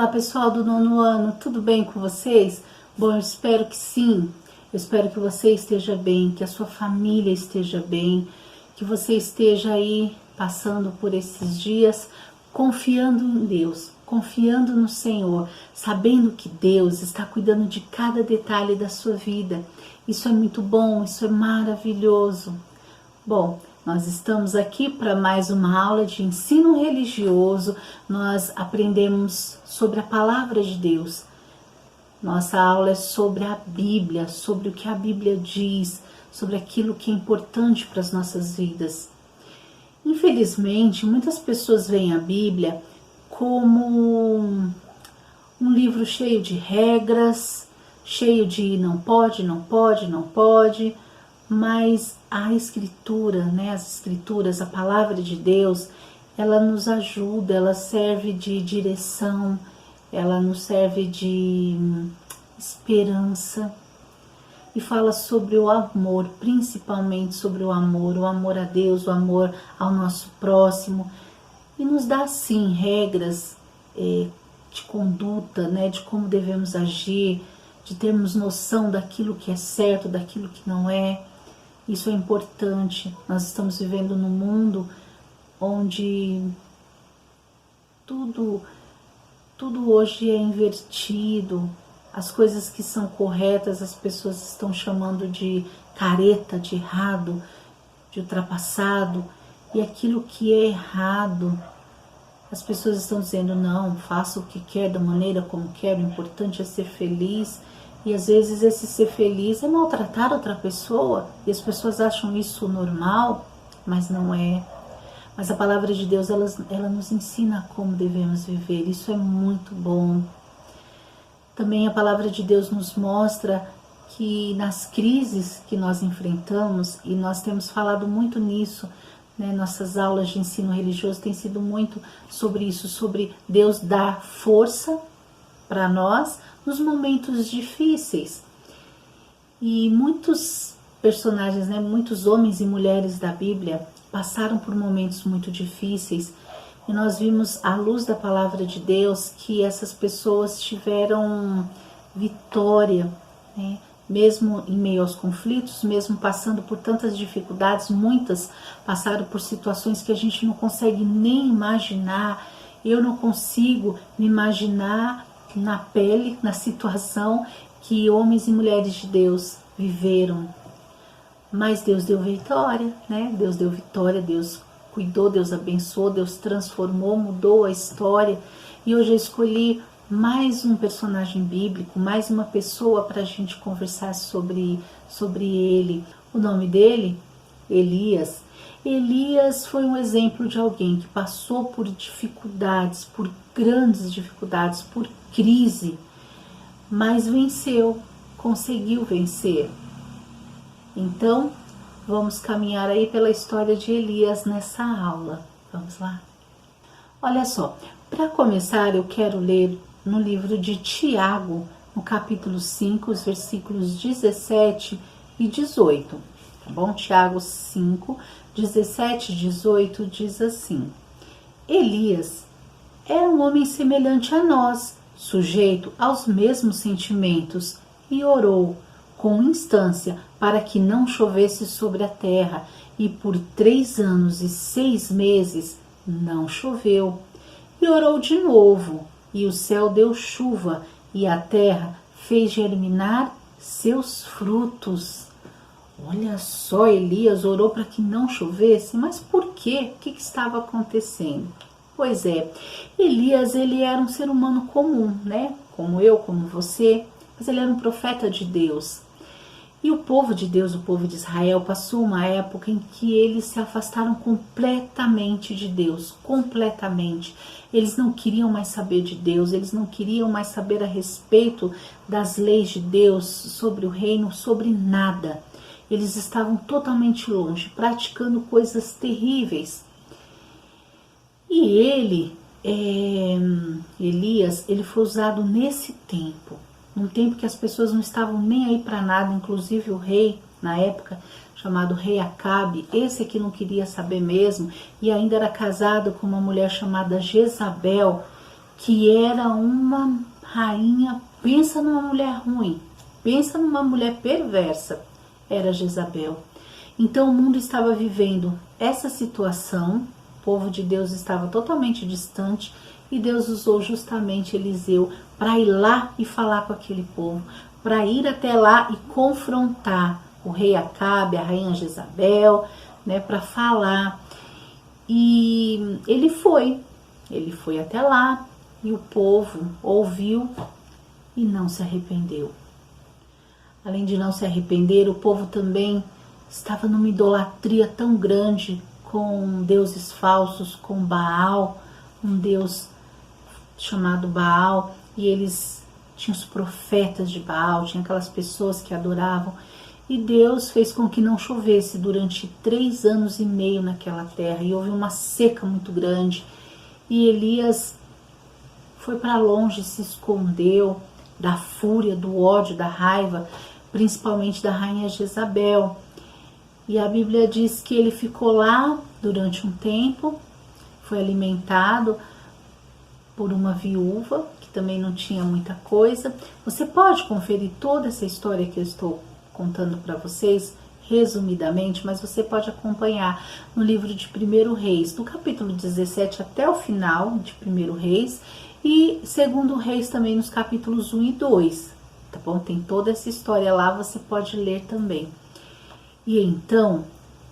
Olá pessoal do nono ano, tudo bem com vocês? Bom, eu espero que sim, eu espero que você esteja bem, que a sua família esteja bem, que você esteja aí passando por esses dias confiando em Deus, confiando no Senhor, sabendo que Deus está cuidando de cada detalhe da sua vida. Isso é muito bom, isso é maravilhoso. Bom, nós estamos aqui para mais uma aula de ensino religioso. Nós aprendemos sobre a palavra de Deus. Nossa aula é sobre a Bíblia, sobre o que a Bíblia diz, sobre aquilo que é importante para as nossas vidas. Infelizmente, muitas pessoas veem a Bíblia como um livro cheio de regras, cheio de não pode, não pode, não pode, mas a Escritura, as Escrituras, a Palavra de Deus, ela nos ajuda, ela serve de direção, ela nos serve de esperança e fala sobre o amor, principalmente sobre o amor a Deus, o amor ao nosso próximo, e nos dá sim regras de conduta, de como devemos agir, de termos noção daquilo que é certo, daquilo que não é. Isso é importante. Nós estamos vivendo num mundo onde tudo hoje é invertido. As coisas que são corretas as pessoas estão chamando de careta, de errado, de ultrapassado. E aquilo que é errado, as pessoas estão dizendo não, faça o que quer, da maneira como quer, o importante é ser feliz. E às vezes esse ser feliz é maltratar outra pessoa, e as pessoas acham isso normal, mas não é. Mas a palavra de Deus, ela nos ensina como devemos viver, isso é muito bom. Também a palavra de Deus nos mostra que nas crises que nós enfrentamos, e nós temos falado muito nisso, nossas aulas de ensino religioso têm sido muito sobre isso, sobre Deus dar força para nós nos momentos difíceis. E muitos personagens, muitos homens e mulheres da Bíblia passaram por momentos muito difíceis, e nós vimos à luz da palavra de Deus que essas pessoas tiveram vitória, mesmo em meio aos conflitos, mesmo passando por tantas dificuldades. Muitas passaram por situações que a gente não consegue nem imaginar. Eu não consigo me imaginar na pele, na situação que homens e mulheres de Deus viveram. Mas Deus deu vitória, Deus deu vitória, Deus cuidou, Deus abençoou, Deus transformou, mudou a história. E hoje eu escolhi mais um personagem bíblico, mais uma pessoa para a gente conversar sobre ele. O nome dele, Elias. Elias foi um exemplo de alguém que passou por dificuldades, por grandes dificuldades, por crise, mas venceu, conseguiu vencer. Então, vamos caminhar aí pela história de Elias nessa aula. Vamos lá? Olha só, para começar eu quero ler no livro de Tiago, no capítulo 5, os versículos 17 e 18. Tá bom? Tiago 5, 17 e 18 diz assim: Elias era um homem semelhante a nós, sujeito aos mesmos sentimentos, e orou com instância para que não chovesse sobre a terra, e por 3 anos e 6 meses não choveu. E orou de novo, e o céu deu chuva, e a terra fez germinar seus frutos. Olha só, Elias orou para que não chovesse, mas por quê? O que estava acontecendo? Pois é, Elias, ele era um ser humano comum, como eu, como você, mas ele era um profeta de Deus. E o povo de Deus, o povo de Israel, passou uma época em que eles se afastaram completamente de Deus, completamente. Eles não queriam mais saber de Deus, eles não queriam mais saber a respeito das leis de Deus, sobre o reino, sobre nada. Eles estavam totalmente longe, praticando coisas terríveis. E Elias, ele foi usado nesse tempo, num tempo que as pessoas não estavam nem aí para nada, inclusive o rei, na época, chamado rei Acabe, esse aqui não queria saber mesmo, e ainda era casado com uma mulher chamada Jezabel, que era uma rainha, pensa numa mulher ruim, pensa numa mulher perversa, era Jezabel. Então o mundo estava vivendo essa situação, o povo de Deus estava totalmente distante e Deus usou justamente Eliseu para ir lá e falar com aquele povo, para ir até lá e confrontar o rei Acabe, a rainha Jezabel, né, para falar. E ele foi até lá e o povo ouviu e não se arrependeu. Além de não se arrepender, o povo também estava numa idolatria tão grande com deuses falsos, com Baal, um deus chamado Baal, e eles tinham os profetas de Baal, tinha aquelas pessoas que adoravam, e Deus fez com que não chovesse durante 3 anos e meio naquela terra, e houve uma seca muito grande, e Elias foi para longe, se escondeu da fúria, do ódio, da raiva, principalmente da rainha Jezabel. E a Bíblia diz que ele ficou lá durante um tempo, foi alimentado por uma viúva, que também não tinha muita coisa. Você pode conferir toda essa história que eu estou contando para vocês, resumidamente, mas você pode acompanhar no livro de 1 Reis, do capítulo 17 até o final de 1 Reis, e 2 Reis também nos capítulos 1 e 2, tá bom? Tem toda essa história lá, você pode ler também. E então,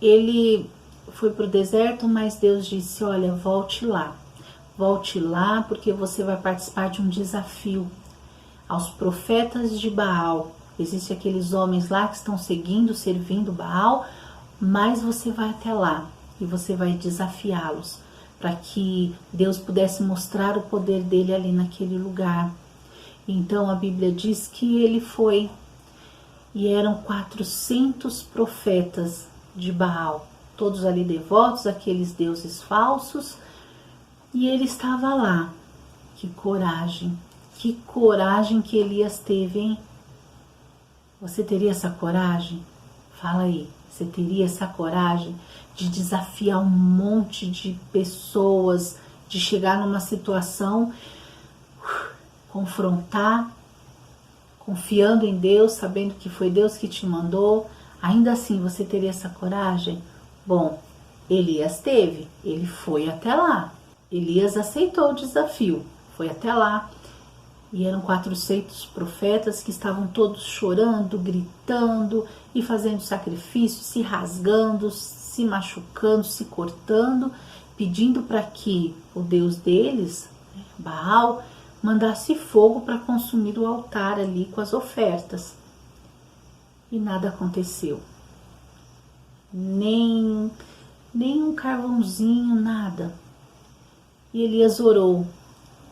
ele foi para o deserto, mas Deus disse, olha, volte lá, porque você vai participar de um desafio aos profetas de Baal. Existem aqueles homens lá que estão seguindo, servindo Baal, mas você vai até lá e você vai desafiá-los, para que Deus pudesse mostrar o poder dele ali naquele lugar. Então a Bíblia diz que ele foi, e eram 400 profetas de Baal, todos ali devotos àqueles deuses falsos, e ele estava lá. Que coragem que Elias teve, hein? Você teria essa coragem? Fala aí, você teria essa coragem de desafiar um monte de pessoas, de chegar numa situação, confrontar, confiando em Deus, sabendo que foi Deus que te mandou? Ainda assim, você teria essa coragem? Bom, Elias teve, ele foi até lá. Elias aceitou o desafio, foi até lá. E eram 400 profetas que estavam todos chorando, gritando e fazendo sacrifício, se rasgando, se machucando, se cortando, pedindo para que o Deus deles, Baal, mandasse fogo para consumir o altar ali com as ofertas. E nada aconteceu. Nem um carvãozinho, nada. E Elias orou.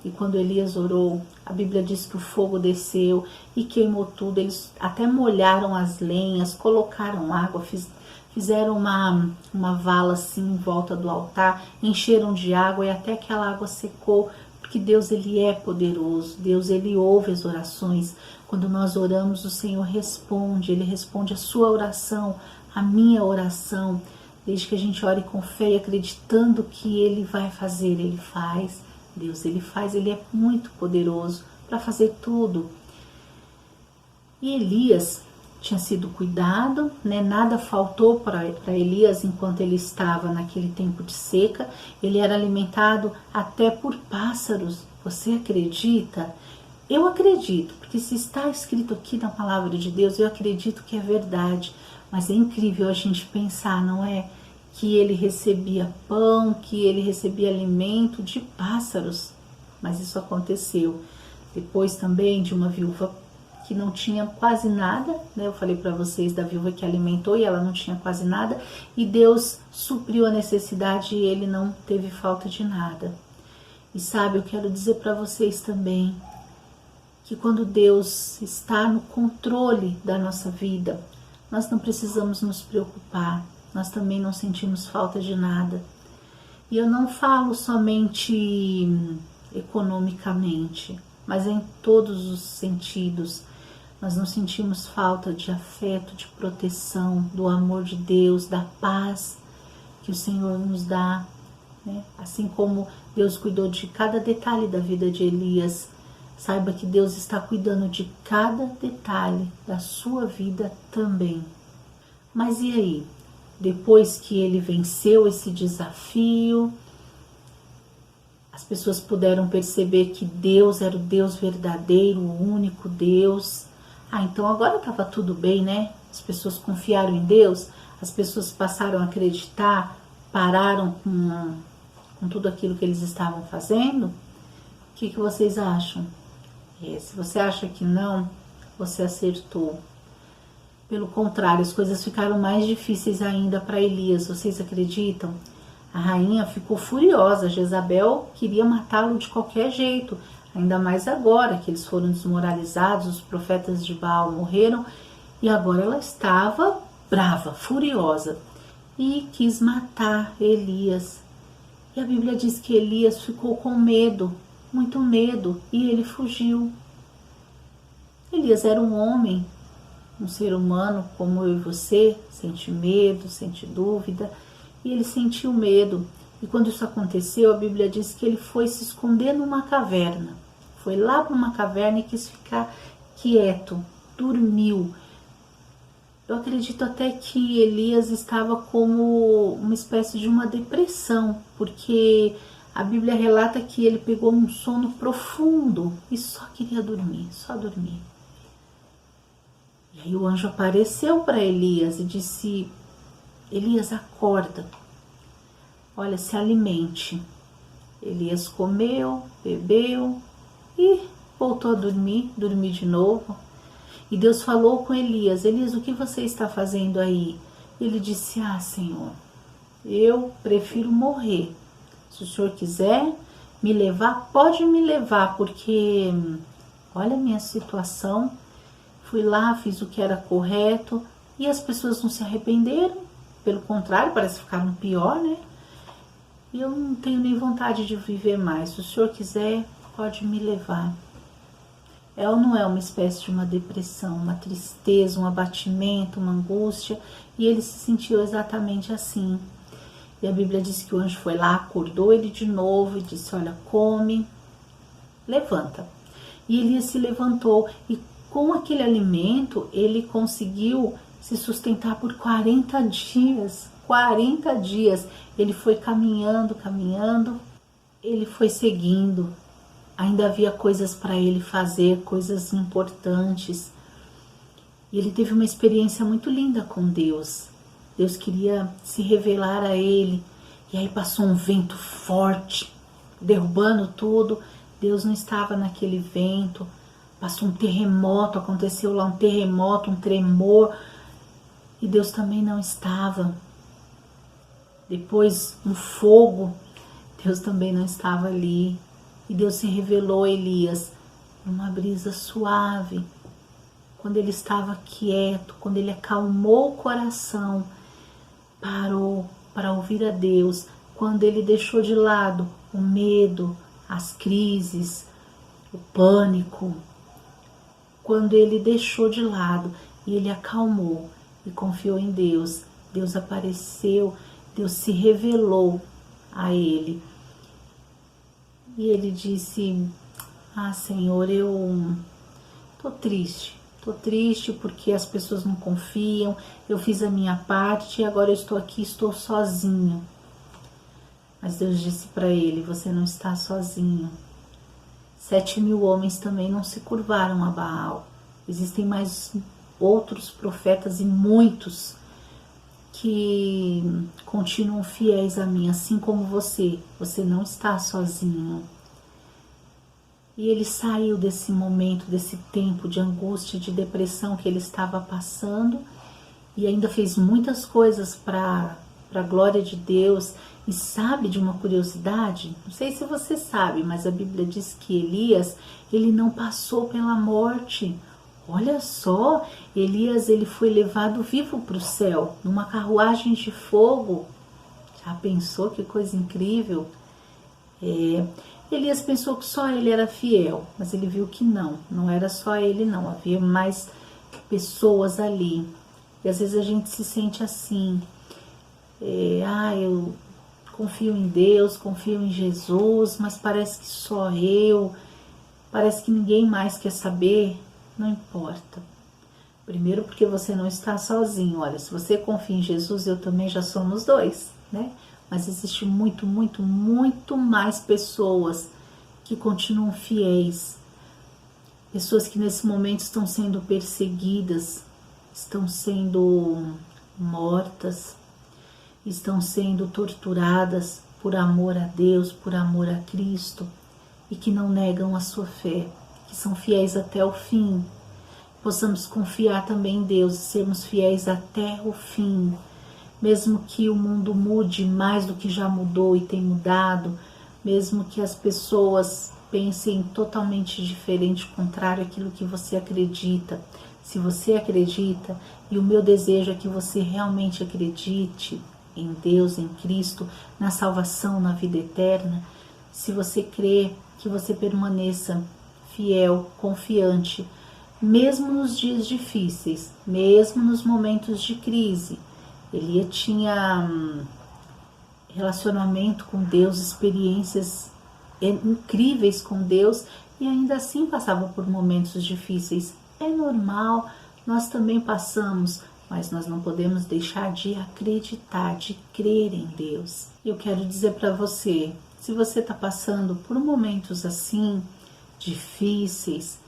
E quando Elias orou, a Bíblia diz que o fogo desceu e queimou tudo. Eles até molharam as lenhas, colocaram água, fizeram uma vala assim em volta do altar, encheram de água e até aquela água secou, porque Deus, ele é poderoso. Deus, ele ouve as orações. Quando nós oramos, o Senhor responde. Ele responde a sua oração, a minha oração. Desde que a gente ore com fé e acreditando que ele vai fazer, ele faz. Deus, ele faz, ele é muito poderoso para fazer tudo. E Elias tinha sido cuidado, né? Nada faltou para Elias enquanto ele estava naquele tempo de seca. Ele era alimentado até por pássaros. Você acredita? Eu acredito, porque se está escrito aqui na palavra de Deus, eu acredito que é verdade. Mas é incrível a gente pensar, não é? Que ele recebia pão, que ele recebia alimento de pássaros. Mas isso aconteceu. Depois também de uma viúva que não tinha quase nada, né? Eu falei para vocês da viúva que alimentou e ela não tinha quase nada. E Deus supriu a necessidade e ele não teve falta de nada. E sabe, eu quero dizer para vocês também que quando Deus está no controle da nossa vida, nós não precisamos nos preocupar. Nós também não sentimos falta de nada. E eu não falo somente economicamente, mas em todos os sentidos. Nós não sentimos falta de afeto, de proteção, do amor de Deus, da paz que o Senhor nos dá. né? Assim como Deus cuidou de cada detalhe da vida de Elias, saiba que Deus está cuidando de cada detalhe da sua vida também. Mas e aí? Depois que ele venceu esse desafio, as pessoas puderam perceber que Deus era o Deus verdadeiro, o único Deus. Então agora estava tudo bem, né? As pessoas confiaram em Deus, as pessoas passaram a acreditar, pararam com tudo aquilo que eles estavam fazendo. O que vocês acham? Se você acha que não, você acertou. Pelo contrário, as coisas ficaram mais difíceis ainda para Elias. Vocês acreditam? A rainha ficou furiosa. Jezabel queria matá-lo de qualquer jeito. Ainda mais agora que eles foram desmoralizados, os profetas de Baal morreram. E agora ela estava brava, furiosa. E quis matar Elias. E a Bíblia diz que Elias ficou com medo, muito medo, e ele fugiu. Elias era um homem, um ser humano como eu e você, sente medo, sente dúvida, e ele sentiu medo. E quando isso aconteceu, a Bíblia diz que ele foi se esconder numa caverna. Foi lá para uma caverna e quis ficar quieto, dormiu. Eu acredito até que Elias estava como uma espécie de uma depressão, porque a Bíblia relata que ele pegou um sono profundo e só queria dormir, só dormir. E aí o anjo apareceu para Elias e disse: Elias, acorda, olha, se alimente. Elias comeu, bebeu e voltou a dormir de novo. E Deus falou com Elias: Elias, o que você está fazendo aí? Ele disse: Senhor, eu prefiro morrer. Se o Senhor quiser me levar, pode me levar, porque olha a minha situação. Fui lá, fiz o que era correto e as pessoas não se arrependeram. Pelo contrário, parece que ficaram pior, né? E eu não tenho nem vontade de viver mais. Se o Senhor quiser, pode me levar. É ou não é uma espécie de uma depressão, uma tristeza, um abatimento, uma angústia? E ele se sentiu exatamente assim. E a Bíblia diz que o anjo foi lá, acordou ele de novo e disse: olha, come, levanta. E Elias se levantou e com aquele alimento ele conseguiu se sustentar por 40 dias. 40 dias. Ele foi caminhando, ele foi seguindo. Ainda havia coisas para ele fazer, coisas importantes. E ele teve uma experiência muito linda com Deus. Deus queria se revelar a ele. E aí passou um vento forte, derrubando tudo. Deus não estava naquele vento. Passou um terremoto, aconteceu lá um terremoto, um tremor. E Deus também não estava. Depois um fogo. Deus também não estava ali. E Deus se revelou a Elias numa brisa suave. Quando ele estava quieto, quando ele acalmou o coração, parou para ouvir a Deus. Quando ele deixou de lado o medo, as crises, o pânico. Quando ele deixou de lado e ele acalmou e confiou em Deus, Deus apareceu, Deus se revelou a ele. E ele disse: Senhor, eu tô triste porque as pessoas não confiam, eu fiz a minha parte e agora eu estou aqui, estou sozinho. Mas Deus disse para ele: você não está sozinho. 7.000 homens também não se curvaram a Baal. Existem mais outros profetas e muitos que continuam fiéis a mim, assim como você. Você não está sozinho. E ele saiu desse momento, desse tempo de angústia, de depressão que ele estava passando, e ainda fez muitas coisas para a glória de Deus. E sabe de uma curiosidade? Não sei se você sabe, mas a Bíblia diz que Elias, ele não passou pela morte. Olha só, Elias, ele foi levado vivo para o céu, numa carruagem de fogo. Já pensou que coisa incrível? Elias pensou que só ele era fiel, mas ele viu que não era só ele não, havia mais pessoas ali. E às vezes a gente se sente assim, confio em Deus, confio em Jesus, mas parece que só eu, parece que ninguém mais quer saber. Não importa. Primeiro porque você não está sozinho. Olha, se você confia em Jesus, eu também, já somos dois, né? Mas existe muito mais pessoas que continuam fiéis. Pessoas que nesse momento estão sendo perseguidas, estão sendo mortas, estão sendo torturadas por amor a Deus, por amor a Cristo, e que não negam a sua fé, que são fiéis até o fim. Possamos confiar também em Deus e sermos fiéis até o fim, mesmo que o mundo mude mais do que já mudou e tem mudado, mesmo que as pessoas pensem totalmente diferente, contrário àquilo que você acredita. Se você acredita, e o meu desejo é que você realmente acredite em Deus, em Cristo, na salvação, na vida eterna, se você crê, que você permaneça fiel, confiante, mesmo nos dias difíceis, mesmo nos momentos de crise. Elia tinha relacionamento com Deus, experiências incríveis com Deus, e ainda assim passava por momentos difíceis. É normal, nós também passamos, mas nós não podemos deixar de acreditar, de crer em Deus. Eu quero dizer para você, se você está passando por momentos assim, difíceis,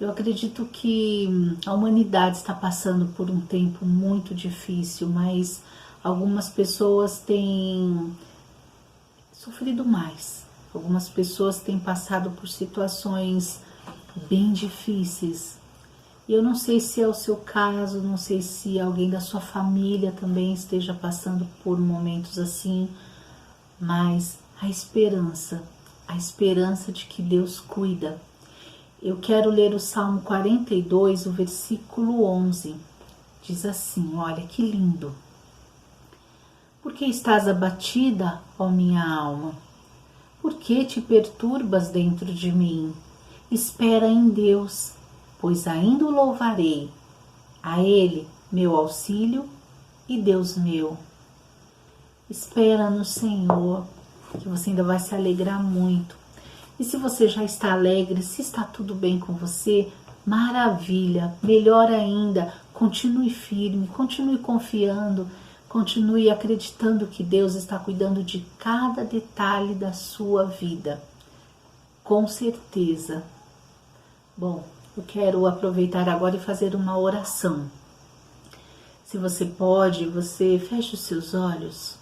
eu acredito que a humanidade está passando por um tempo muito difícil, mas algumas pessoas têm sofrido mais. Algumas pessoas têm passado por situações bem difíceis. E eu não sei se é o seu caso, não sei se alguém da sua família também esteja passando por momentos assim, mas a esperança de que Deus cuida. Eu quero ler o Salmo 42, o versículo 11. Diz assim, olha que lindo. Por que estás abatida, ó minha alma? Por que te perturbas dentro de mim? Espera em Deus, pois ainda o louvarei. A Ele, meu auxílio e Deus meu. Espera no Senhor, que você ainda vai se alegrar muito. E se você já está alegre, se está tudo bem com você, maravilha, melhor ainda, continue firme, continue confiando, continue acreditando que Deus está cuidando de cada detalhe da sua vida, com certeza. Bom, eu quero aproveitar agora e fazer uma oração. Se você pode, você feche os seus olhos.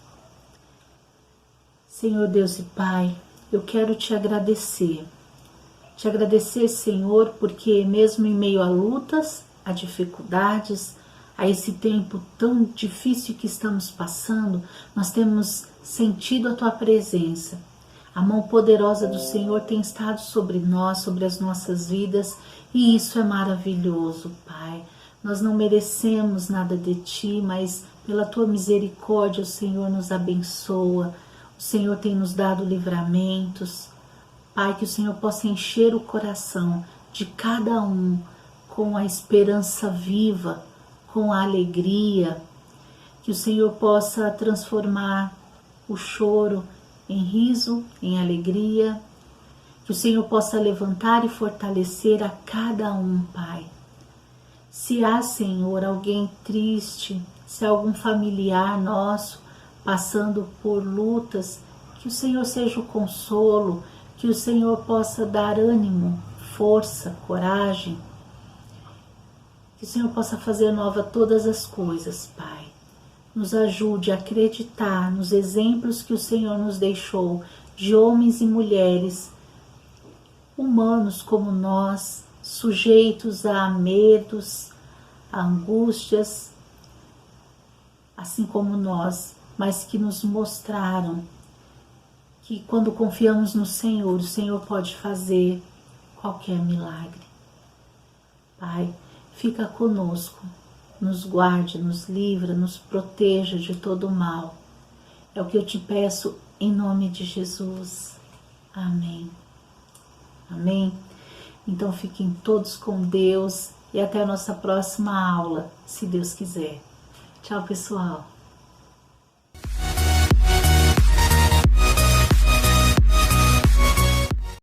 Senhor Deus e Pai, eu quero te agradecer. Te agradecer, Senhor, porque mesmo em meio a lutas, a dificuldades, a esse tempo tão difícil que estamos passando, nós temos sentido a Tua presença. A mão poderosa do Senhor tem estado sobre nós, sobre as nossas vidas, e isso é maravilhoso, Pai. Nós não merecemos nada de Ti, mas pela Tua misericórdia o Senhor nos abençoa. O Senhor tem nos dado livramentos. Pai, que o Senhor possa encher o coração de cada um com a esperança viva, com a alegria. Que o Senhor possa transformar o choro em riso, em alegria. Que o Senhor possa levantar e fortalecer a cada um, Pai. Se há, Senhor, alguém triste, se há algum familiar nosso passando por lutas, que o Senhor seja o consolo, que o Senhor possa dar ânimo, força, coragem, que o Senhor possa fazer nova todas as coisas, Pai. Nos ajude a acreditar nos exemplos que o Senhor nos deixou, de homens e mulheres, humanos como nós, sujeitos a medos, a angústias, assim como nós, mas que nos mostraram que quando confiamos no Senhor, o Senhor pode fazer qualquer milagre. Pai, fica conosco, nos guarde, nos livra, nos proteja de todo o mal. É o que eu te peço em nome de Jesus. Amém. Amém. Então fiquem todos com Deus e até a nossa próxima aula, se Deus quiser. Tchau, pessoal.